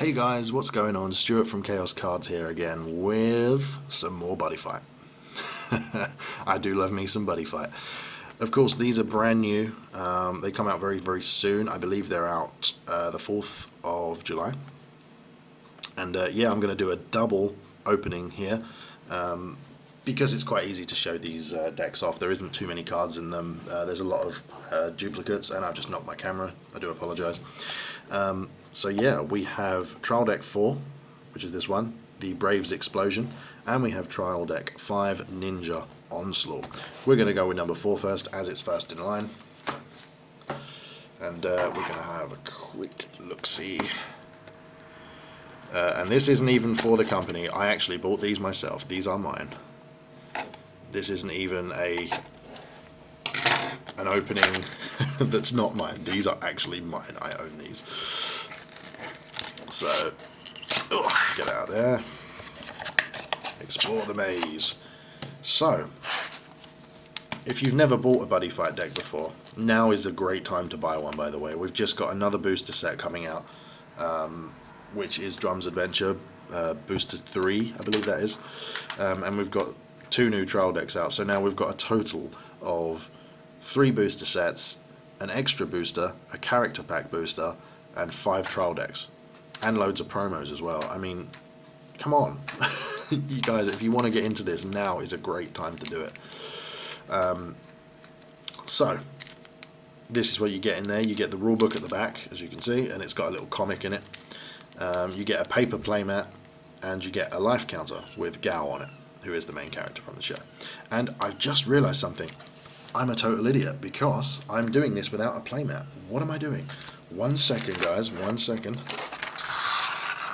Hey guys, what's going on? Stuart from Chaos Cards here again with some more Buddyfight. I do love me some Buddyfight. Of course, these are brand new. They come out very, very soon. I believe they're out the 4th of July. And yeah, I'm going to do a double opening here because it's quite easy to show these decks off. There isn't too many cards in them. There's a lot of duplicates, and I've just knocked my camera. I do apologise. So yeah, we have Trial Deck 4, which is this one, the Braves Explosion, and we have Trial Deck 5, Ninja Onslaught. We're going to go with number 4 first, as it's first in line. And we're going to have a quick look-see. And this isn't even for the company. I actually bought these myself. These are mine. This isn't even an opening that's not mine. These are actually mine. I own these. So, get out there. Explore the maze. So, if you've never bought a Buddyfight deck before, now is a great time to buy one, by the way. We've just got another booster set coming out, which is Drums Adventure Booster 3, I believe that is. And we've got 2 new trial decks out, so now we've got a total of 3 booster sets, an extra booster, a character pack booster, and 5 trial decks. And loads of promos as well. I mean, come on. You guys, if you want to get into this, now is a great time to do it. So, this is what you get in there. You get the rulebook at the back, as you can see, and it's got a little comic in it. You get a paper playmat, and you get a life counter with Gao on it, who is the main character from the show. And I've just realised something. I'm a total idiot, because I'm doing this without a playmat. What am I doing? 1 second, guys, 1 second.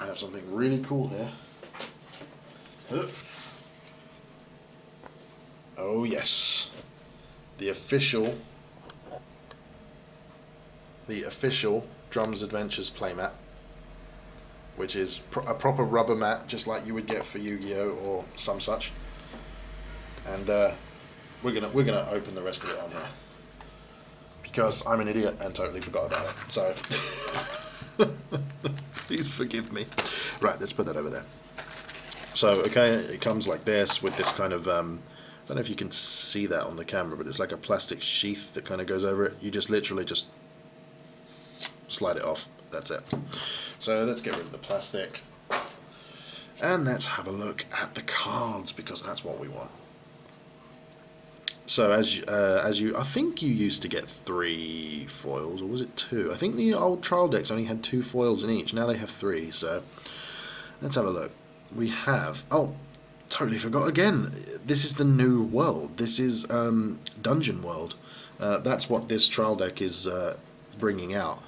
I have something really cool here. Oh yes, the official Drums Adventures playmat, which is a proper rubber mat, just like you would get for Yu-Gi-Oh or some such. And we're gonna open the rest of it on here because I'm an idiot and totally forgot about it. So please forgive me. Right, let's put that over there. So, okay, it comes like this with this kind of, I don't know if you can see that on the camera, but it's like a plastic sheath that kind of goes over it. You just literally just slide it off. That's it. So let's get rid of the plastic. And let's have a look at the cards, because that's what we want. So I think you used to get 3 foils, or was it 2? I think the old trial decks only had 2 foils in each. Now they have 3. So let's have a look. We have, oh, totally forgot again. This is the new world. This is Dungeon World. That's what this trial deck is bringing out.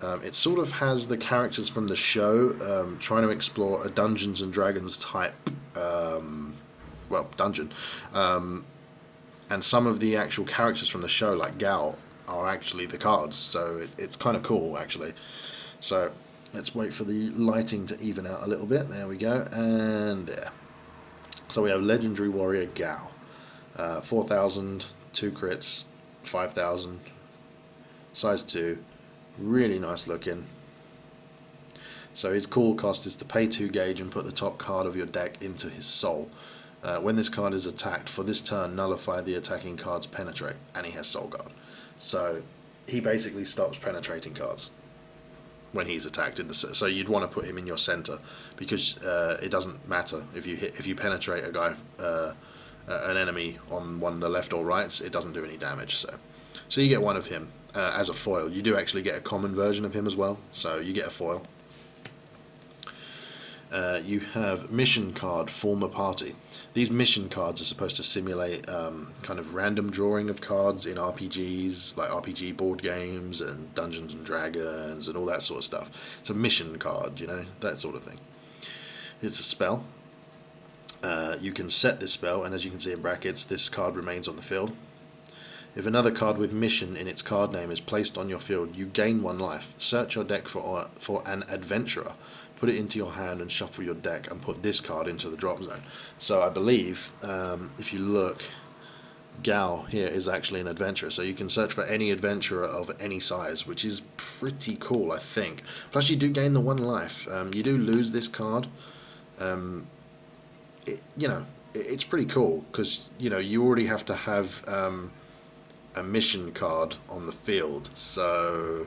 It sort of has the characters from the show trying to explore a Dungeons and Dragons type, well, dungeon. And some of the actual characters from the show, like Gao, are actually the cards, so it's kind of cool, actually. So let's wait for the lighting to even out a little bit. There we go, and there. So we have Legendary Warrior Gao, 4,000, 2 crits, 5,000, size 2, really nice looking. So his call cost is to pay 2 gauge and put the top card of your deck into his soul. When this card is attacked, for this turn, nullify the attacking card's penetrate, and he has Soul Guard. So he basically stops penetrating cards when he's attacked. So you'd want to put him in your center, because it doesn't matter if you penetrate a guy, an enemy on one of the left or rights, it doesn't do any damage. So you get one of him as a foil. You do actually get a common version of him as well, so you get a foil. You have mission card, form a party. These mission cards are supposed to simulate kind of random drawing of cards in RPGs, like RPG board games and Dungeons and Dragons and all that sort of stuff. It's a mission card, you know, that sort of thing. It's a spell. You can set this spell, and as you can see in brackets, this card remains on the field. If another card with mission in its card name is placed on your field, you gain 1 life. Search your deck for an adventurer. Put it into your hand and shuffle your deck and put this card into the drop zone. So I believe, if you look, Gao here is actually an adventurer, so you can search for any adventurer of any size, which is pretty cool, I think. Plus you do gain the 1 life. You do lose this card. It's pretty cool, because you already have to have a mission card on the field, so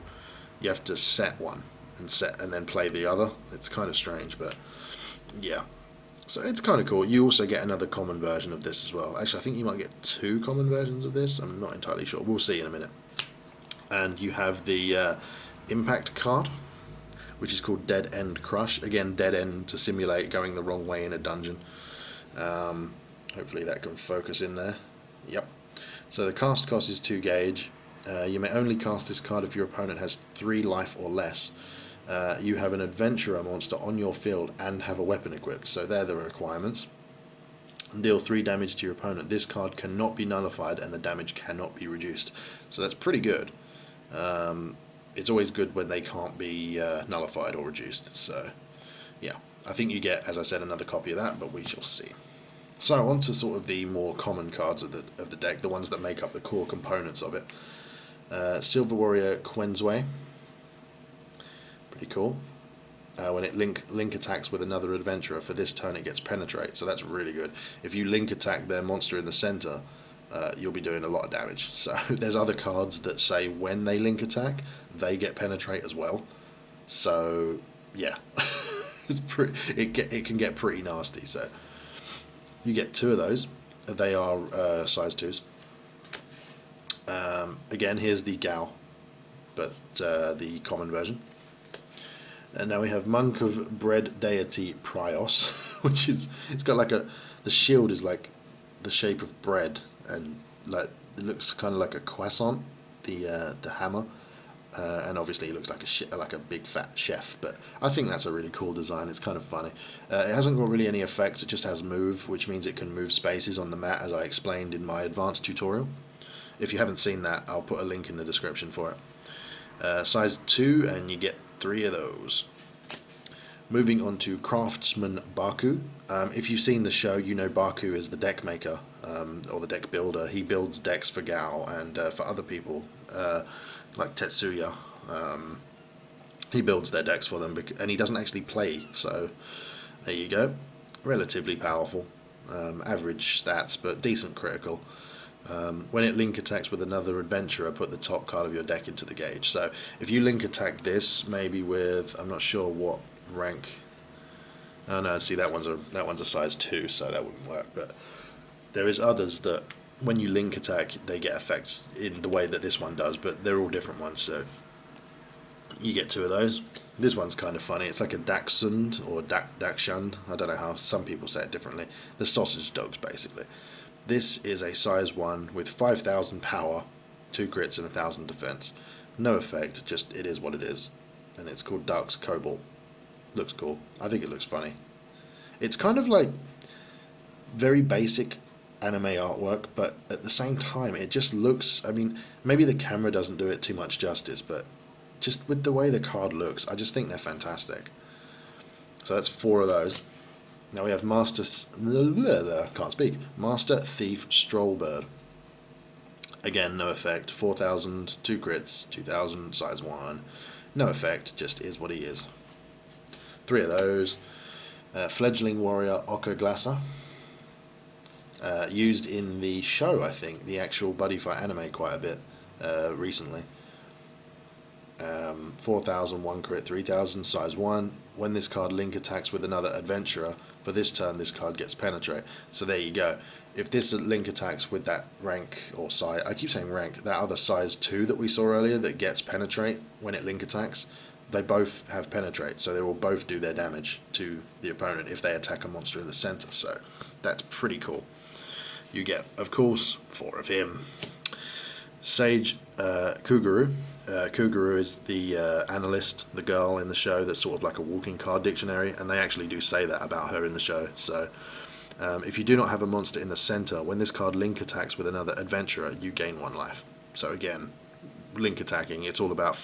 you have to set one and then play the other. It's kind of strange, but yeah. So it's kind of cool. You also get another common version of this as well. Actually, I think you might get 2 common versions of this. I'm not entirely sure. We'll see in a minute. And you have the impact card, which is called Dead End Crush. Again, dead end to simulate going the wrong way in a dungeon. Hopefully that can focus in there. Yep. So the cast cost is 2 gauge. You may only cast this card if your opponent has 3 life or less. You have an adventurer monster on your field and have a weapon equipped, so they're the requirements. Deal 3 damage to your opponent. This card cannot be nullified and the damage cannot be reduced, so that's pretty good. It's always good when they can't be nullified or reduced, so yeah. I think you get, as I said, another copy of that, but we shall see. So on to sort of the more common cards of the deck, the ones that make up the core components of it. Silver Warrior Quenzway. Pretty cool. When it link attacks with another adventurer, for this turn it gets penetrate, so that's really good. If you link attack their monster in the center, you'll be doing a lot of damage. So there's other cards that say when they link attack, they get penetrate as well. So yeah, it can get pretty nasty. So you get 2 of those. They are size 2s. Again, here's the Gao, but the common version. And now we have Monk of Bread Deity Prios, which is, it's got like the shield is like the shape of bread, and like it looks kind of like a croissant, the hammer, and obviously it looks like a big fat chef. But I think that's a really cool design. It's kind of funny. It hasn't got really any effects. It just has move, which means it can move spaces on the mat, as I explained in my advanced tutorial. If you haven't seen that, I'll put a link in the description for it. Size 2, and you get 3 of those. Moving on to Craftsman Baku. If you've seen the show, you know Baku is the deck maker, or the deck builder. He builds decks for Gao and for other people, like Tetsuya. He builds their decks for them, and he doesn't actually play, so there you go. Relatively powerful. Average stats, but decent critical. When it link attacks with another adventurer, put the top card of your deck into the gauge. So if you link attack this, maybe with, I'm not sure what rank. Oh no, see that one's a size 2, so that wouldn't work. But there is others that when you link attack, they get effects in the way that this one does, but they're all different ones. So you get 2 of those. This one's kind of funny. It's like a Dachshund or Dachshund. I don't know how some people say it differently. The sausage dogs, basically. This is a size 1 with 5,000 power, 2 crits and 1,000 defense. No effect, just it is what it is. And it's called Duck's Cobalt. Looks cool. I think it looks funny. It's kind of like very basic anime artwork, but at the same time it just looks, I mean, maybe the camera doesn't do it too much justice, but just with the way the card looks, I just think they're fantastic. So that's 4 of those. Now we have Master Thief Strollbird. Again, no effect. 4,000, 2 crits, 2,000, size 1. No effect, just is what he is. 3 of those. Fledgling Warrior Okaglasser. Used in the show, I think, the actual Buddyfight anime quite a bit recently. 4,000, 1 crit, 3,000, size 1. When this card link attacks with another adventurer, for this turn this card gets penetrate. So there you go. If this link attacks with that rank or size, I keep saying rank, that other size 2 that we saw earlier that gets penetrate when it link attacks, they both have penetrate, so they will both do their damage to the opponent if they attack a monster in the center. So that's pretty cool. You get, of course, 4 of him. Sage Kuguru. Kuguru is the analyst, the girl in the show that's sort of like a walking card dictionary, and they actually do say that about her in the show. So if you do not have a monster in the center, when this card link attacks with another adventurer, you gain 1 life. So again, link attacking, it's all about,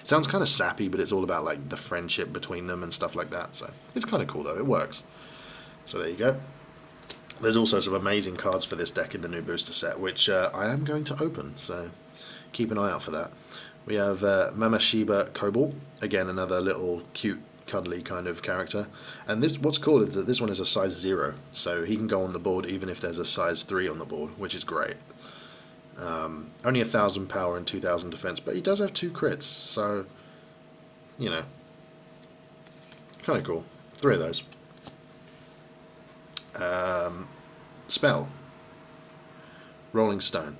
sounds kind of sappy, but it's all about like the friendship between them and stuff like that. So it's kind of cool though, it works. So there you go. There's also some amazing cards for this deck in the new booster set, which I am going to open, so keep an eye out for that. We have Mamashiba Cobalt, again another little cute, cuddly kind of character. And this, what's cool is that this one is a size 0, so he can go on the board even if there's a size 3 on the board, which is great. Only 1,000 power and 2,000 defense, but he does have 2 crits, so, you know, kind of cool. 3 of those. Spell. Rolling Stone.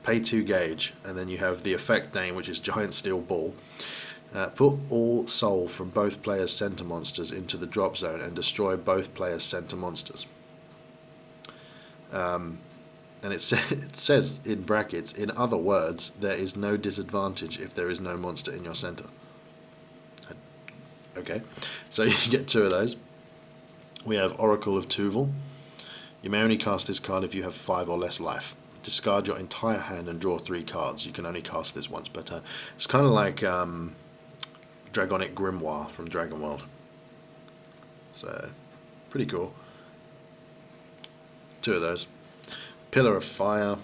Pay 2 gauge, and then you have the effect name, which is Giant Steel Ball. Put all soul from both players' center monsters into the drop zone and destroy both players' center monsters. And it says in brackets, in other words, there is no disadvantage if there is no monster in your center. Okay, so you get 2 of those. We have Oracle of Tuval. You may only cast this card if you have 5 or less life. Discard your entire hand and draw 3 cards. You can only cast this once per turn. It's kind of like Dragonic Grimoire from Dragon World. So, pretty cool. 2 of those. Pillar of Fire.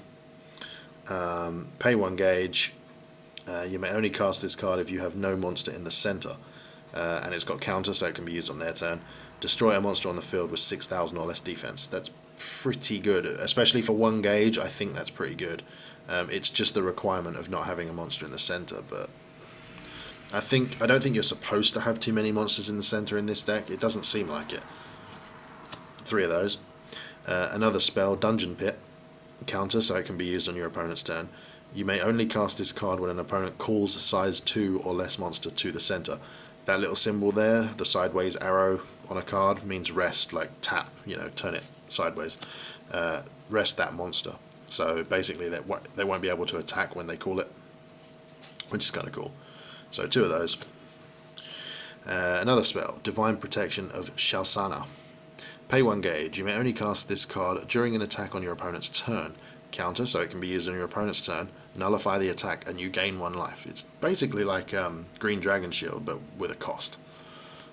Pay 1 gauge. You may only cast this card if you have no monster in the center. And it's got counter, so it can be used on their turn. Destroy a monster on the field with 6,000 or less defense. That's pretty good, especially for 1 gauge. I think that's pretty good. It's just the requirement of not having a monster in the center, but I don't think you're supposed to have too many monsters in the center in this deck. It doesn't seem like it. 3 of those. Another spell, Dungeon Pit. Counter, so it can be used on your opponent's turn. You may only cast this card when an opponent calls a size 2 or less monster to the center. That little symbol there, the sideways arrow on a card, means rest, like tap, you know, turn it sideways. Rest that monster. So basically they won't be able to attack when they call it, which is kind of cool. So 2 of those. Another spell, Divine Protection of Shalsana. Pay 1 gauge. You may only cast this card during an attack on your opponent's turn. Counter, so it can be used on your opponent's turn. Nullify the attack and you gain 1 life. It's basically like Green Dragon Shield, but with a cost.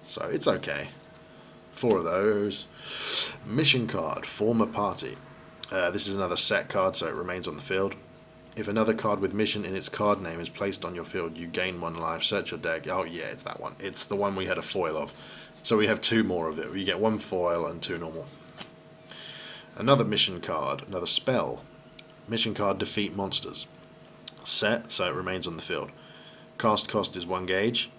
So it's okay. 4 of those. Mission card, Form a Party. This is another set card, so it remains on the field. If another card with mission in its card name is placed on your field, you gain 1 life. Search your deck. Oh yeah, it's that one. It's the one we had a foil of. So we have 2 more of it. You get 1 foil and 2 normal. Another mission card, another spell. Mission card, Defeat Monsters. Set, so it remains on the field. Cast cost is 1 gauge.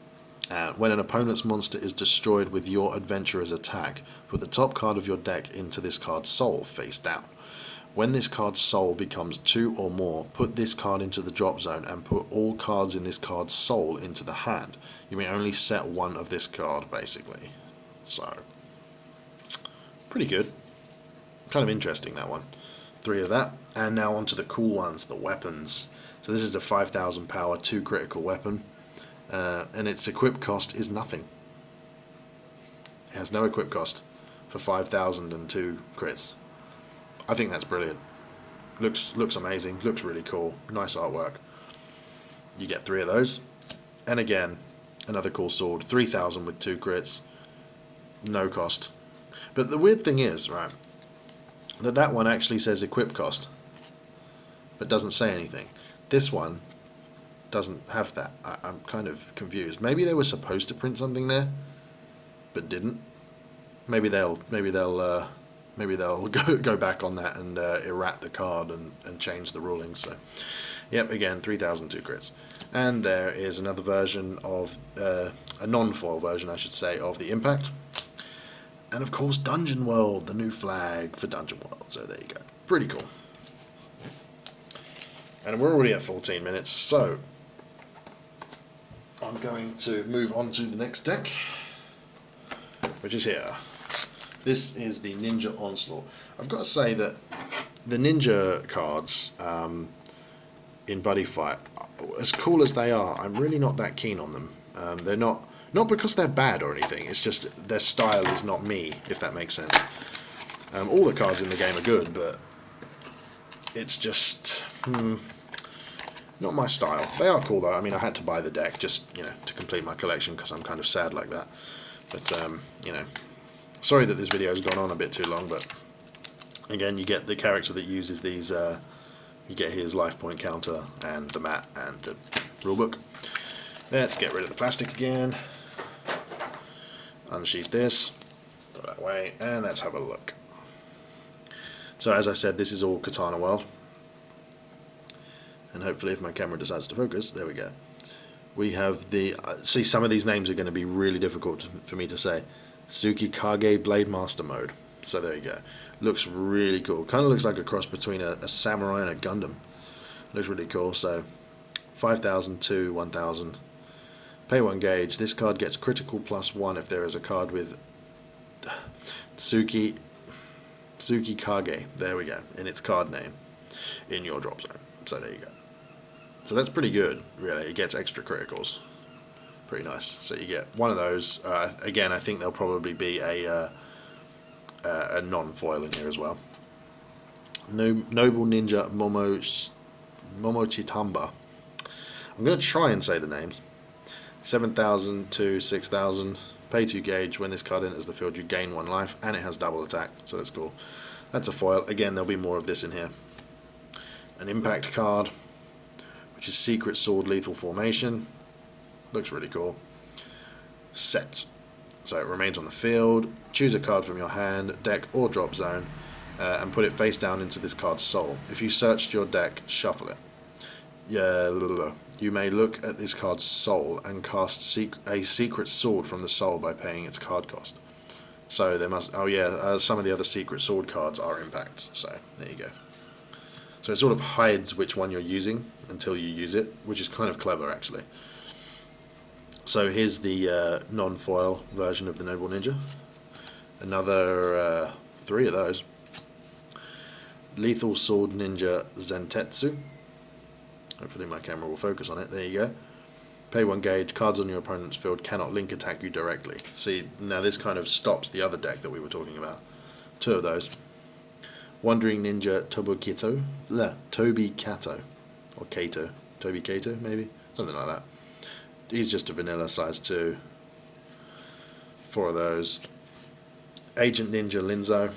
And when an opponent's monster is destroyed with your adventurer's attack, put the top card of your deck into this card's soul, face down. When this card's soul becomes 2 or more, put this card into the drop zone and put all cards in this card's soul into the hand. You may only set 1 of this card, basically. So, pretty good. Kind of interesting, that one. 3 of that. And now on to the cool ones, the weapons. So this is a 5,000 power, 2 critical weapon. And its equip cost is nothing. It has no equip cost for 5,000 and 2 crits. I think that's brilliant. Looks amazing. Looks really cool. Nice artwork. You get 3 of those. And again, another cool sword. 3,000 with 2 crits. No cost. But the weird thing is, right, that one actually says equip cost, but doesn't say anything. This one doesn't have that. I'm kind of confused. Maybe they were supposed to print something there, but didn't. Maybe they'll go back on that and errat the card and change the rulings. So, yep, again 3,002 crits. And there is another version of a non-foil version, I should say, of the Impact. And of course, Dungeon World, the new flag for Dungeon World. So there you go. Pretty cool. And we're already at 14 minutes, so I'm going to move on to the next deck, which is here. This is the Ninja Onslaught. I've got to say that the Ninja cards in Buddyfight, as cool as they are, I'm really not that keen on them. They're not because they're bad or anything, it's just their style is not me, if that makes sense. All the cards in the game are good, but it's just not my style. They are cool though. I mean, I had to buy the deck just, to complete my collection because I'm kind of sad like that. But sorry that this video has gone on a bit too long, but Again, you get the character that uses these. You get his life point counter and the mat and the rulebook. Let's get rid of the plastic again. Unsheath this. Go that way, and let's have a look. So as I said, this is all Katana World. And hopefully if my camera decides to focus, there we go. We have the... see, some of these names are going to be really difficult for me to say. Tsuki Kage Blade Master Mode. So there you go. Looks really cool. Kind of looks like a cross between a samurai and a Gundam. Looks really cool. So 5,000 to 1,000. Pay 1 gauge. This card gets critical +1 if there is a card with Tsuki Kage. There we go. In its card name in your drop zone. So there you go. So that's pretty good, really. It gets extra criticals. Pretty nice. So you get one of those. Again, I think there'll probably be a non-foil in here as well. Noble Ninja Momochitamba. I'm going to try and say the names. 7,000 to 6,000. Pay 2 gauge. When this card enters the field, you gain 1 life, and it has double attack, so that's cool. That's a foil. Again, there'll be more of this in here. An impact card, which is Secret Sword Lethal Formation. Looks really cool. Set. So it remains on the field. Choose a card from your hand, deck, or drop zone, and put it face down into this card's soul. If you searched your deck, shuffle it. You may look at this card's soul and cast a secret sword from the soul by paying its card cost. So there must... oh yeah, some of the other secret sword cards are impacts. So there you go. So it sort of hides which one you're using until you use it, which is kind of clever actually. So here's the non-foil version of the Noble Ninja. Another 3 of those. Lethal Sword Ninja Zentetsu. Hopefully my camera will focus on it. There you go. Pay 1 gauge. Cards on your opponent's field cannot link attack you directly. See, now this kind of stops the other deck that we were talking about. 2 of those. Wandering Ninja Tobicato. Or Kato. Tobicato, maybe? Something like that. He's just a vanilla size 2. 4 of those. Agent Ninja Linzo.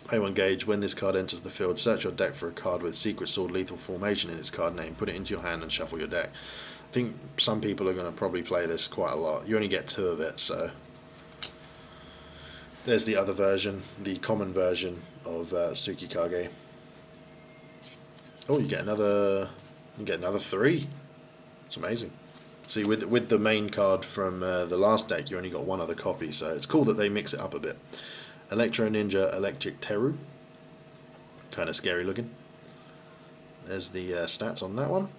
Pay 1 gauge. When this card enters the field, search your deck for a card with Secret Sword Lethal Formation in its card name. Put it into your hand and shuffle your deck. I think some people are going to probably play this quite a lot. You only get 2 of it, so... There's the other version, the common version of Tsuki Kage. Oh, you get another 3. It's amazing. See, with the main card from the last deck, you only got 1 other copy, so it's cool that they mix it up a bit. Electro Ninja Electric Teru. Kind of scary looking. There's the stats on that one.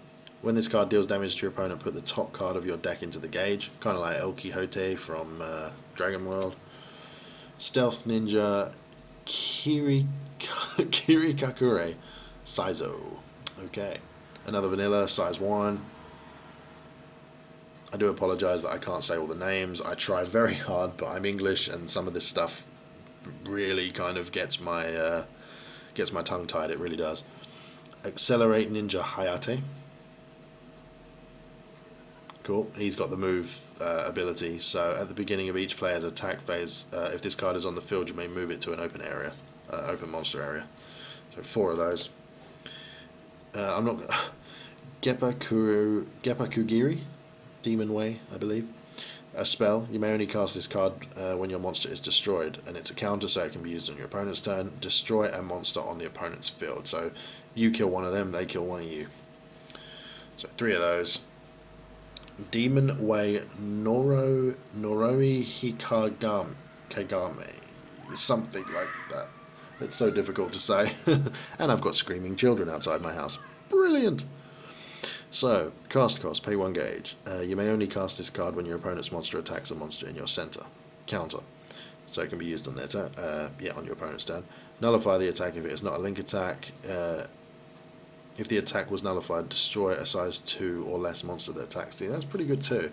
When this card deals damage to your opponent, put the top card of your deck into the gauge. Kind of like El Quijote from Dragon World. Stealth Ninja Kirikakure Saizo. Okay. Another vanilla, size 1. I do apologise that I can't say all the names. I try very hard, but I'm English, and some of this stuff really kind of gets my tongue tied. It really does. Accelerate Ninja Hayate. Cool. He's got the move ability. So at the beginning of each player's attack phase, if this card is on the field, you may move it to an open area, open monster area. So 4 of those. I'm not. Geppakugiri, Demon Way, I believe. A spell. You may only cast this card when your monster is destroyed, and it's a counter, so it can be used on your opponent's turn. Destroy a monster on the opponent's field. So you kill one of them, they kill one of you. So 3 of those. Demon Way Noroi Kagame. Something like that. It's so difficult to say. And I've got screaming children outside my house. Brilliant! So, cast cost, pay 1 gauge. You may only cast this card when your opponent's monster attacks a monster in your center. Counter. So it can be used on their turn. On your opponent's turn. Nullify the attack if it is not a link attack. If the attack was nullified, destroy a size 2 or less monster that attacks. See, that's pretty good too.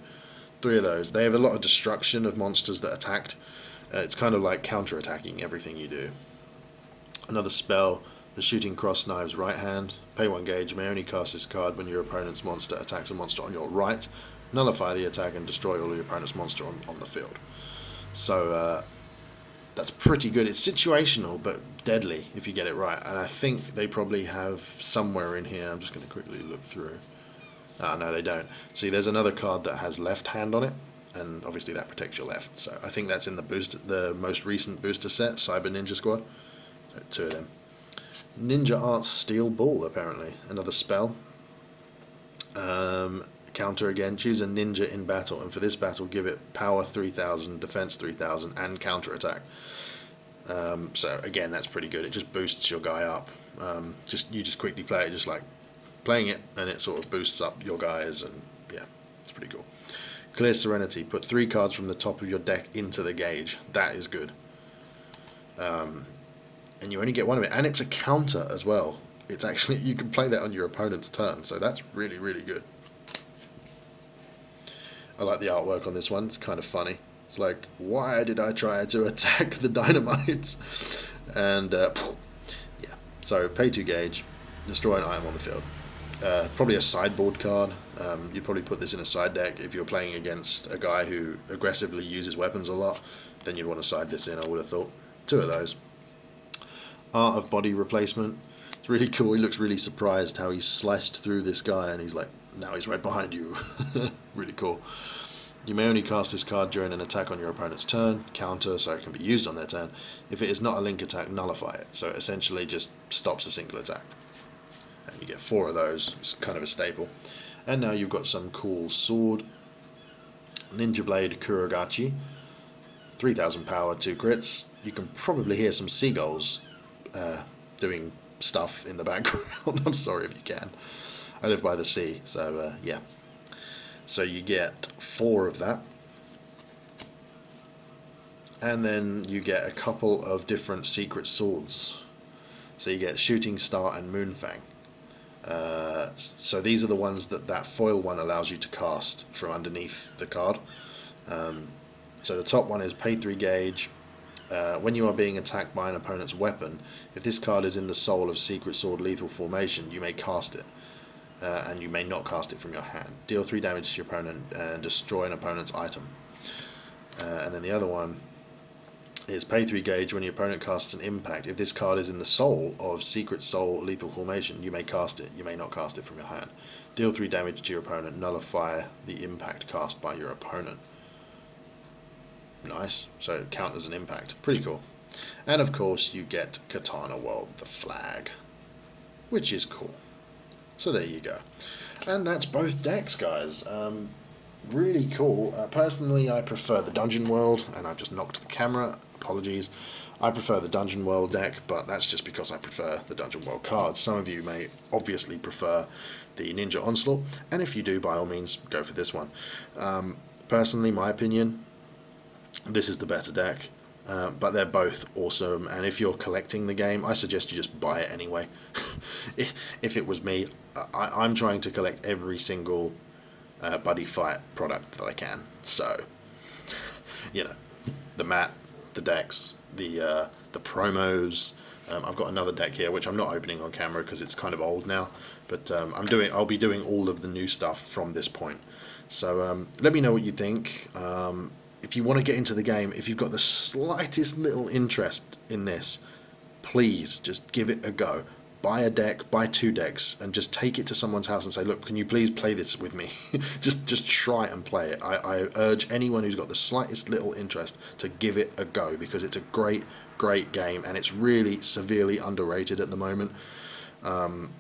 3 of those. They have a lot of destruction of monsters that attacked. It's kind of like counter-attacking everything you do. Another spell, the Shooting Cross Knives right hand. Pay 1 gauge. You may only cast this card when your opponent's monster attacks a monster on your right. Nullify the attack and destroy all your opponent's monster on the field. So That's pretty good. It's situational, but deadly if you get it right. And I think they probably have somewhere in here. I'm just going to quickly look through. Ah, no, they don't. See, there's another card that has left hand on it, and obviously that protects your left. So I think that's in the most recent booster set, Cyber Ninja Squad. So 2 of them. Ninja Arts Steel Ball, apparently. Another spell. Counter again. Choose a ninja in battle, and for this battle give it power 3000, defense 3000, and counter attack. So again, that's pretty good. It just boosts your guy up. You just quickly play it, just like playing it, and it sort of boosts up your guys, and yeah, it's pretty cool. Clear Serenity. Put 3 cards from the top of your deck into the gauge. That is good. And you only get 1 of it, and it's a counter as well. It's actually, you can play that on your opponent's turn, so that's really, really good. I like the artwork on this one. It's kind of funny. It's like, why did I try to attack the dynamites? And yeah, so pay 2 gauge, destroy an item on the field. Probably a sideboard card. You'd probably put this in a side deck if you're playing against a guy who aggressively uses weapons a lot. Then you'd want to side this in, I would have thought. 2 of those. Art of Body Replacement. It's really cool. He looks really surprised how he's sliced through this guy, and he's like, now he's right behind you. Really cool. You may only cast this card during an attack on your opponent's turn. Counter, so it can be used on their turn. If it is not a link attack, nullify it. So it essentially just stops a single attack. And you get 4 of those. It's kind of a staple. And now you've got some cool sword. Ninja Blade Kuragachi. 3000 power, 2 crits. You can probably hear some seagulls doing stuff in the background. I'm sorry if you can. I live by the sea, so yeah. So you get 4 of that, and then you get a couple of different secret swords. So you get Shooting Star and Moonfang. So these are the ones that foil one allows you to cast from underneath the card. So the top one is pay 3 gauge. When you are being attacked by an opponent's weapon, if this card is in the soul of Secret Sword Lethal Formation, you may cast it. And you may not cast it from your hand. Deal 3 damage to your opponent and destroy an opponent's item. And then the other one is pay 3 gauge. When your opponent casts an impact, if this card is in the soul of Secret Soul Lethal Formation, you may cast it. You may not cast it from your hand. Deal 3 damage to your opponent. Nullify the impact cast by your opponent. Nice. So it counts as an impact. Pretty cool. And of course you get Katana World, the flag, which is cool. So there you go. And that's both decks, guys. Really cool. Personally, I prefer the Dungeon World, and I've just knocked the camera. Apologies. I prefer the Dungeon World deck, but that's just because I prefer the Dungeon World cards. Some of you may obviously prefer the Ninja Onslaught, and if you do, by all means, go for this one. Personally, my opinion, this is the better deck. But they're both awesome, and if you're collecting the game, I suggest you just buy it anyway. If it was me, I'm trying to collect every single Buddyfight product that I can. So, you know, the mat, the decks, the promos. I've got another deck here which I'm not opening on camera because it's kind of old now, but I'll be doing all of the new stuff from this point. So let me know what you think. If you want to get into the game, if you've got the slightest little interest in this, please just give it a go. Buy a deck, buy 2 decks, and just take it to someone's house and say, look, can you please play this with me? just try and play it. I urge anyone who's got the slightest little interest to give it a go, because it's a great, great game, and it's really severely underrated at the moment. The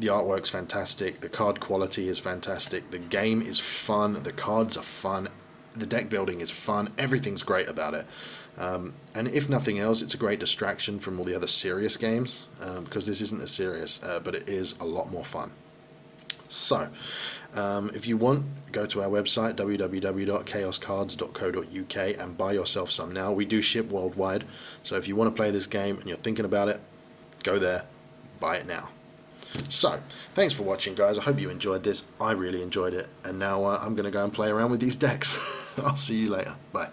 artwork's fantastic, the card quality is fantastic, the game is fun, the cards are fun, the deck building is fun, everything's great about it. And if nothing else, it's a great distraction from all the other serious games, because this isn't as serious, but it is a lot more fun. So, if you want, go to our website, www.chaoscards.co.uk, and buy yourself some now. We do ship worldwide, so if you want to play this game and you're thinking about it, go there, buy it now. So, thanks for watching, guys. I hope you enjoyed this. I really enjoyed it, and now I'm going to go and play around with these decks. I'll see you later. Bye.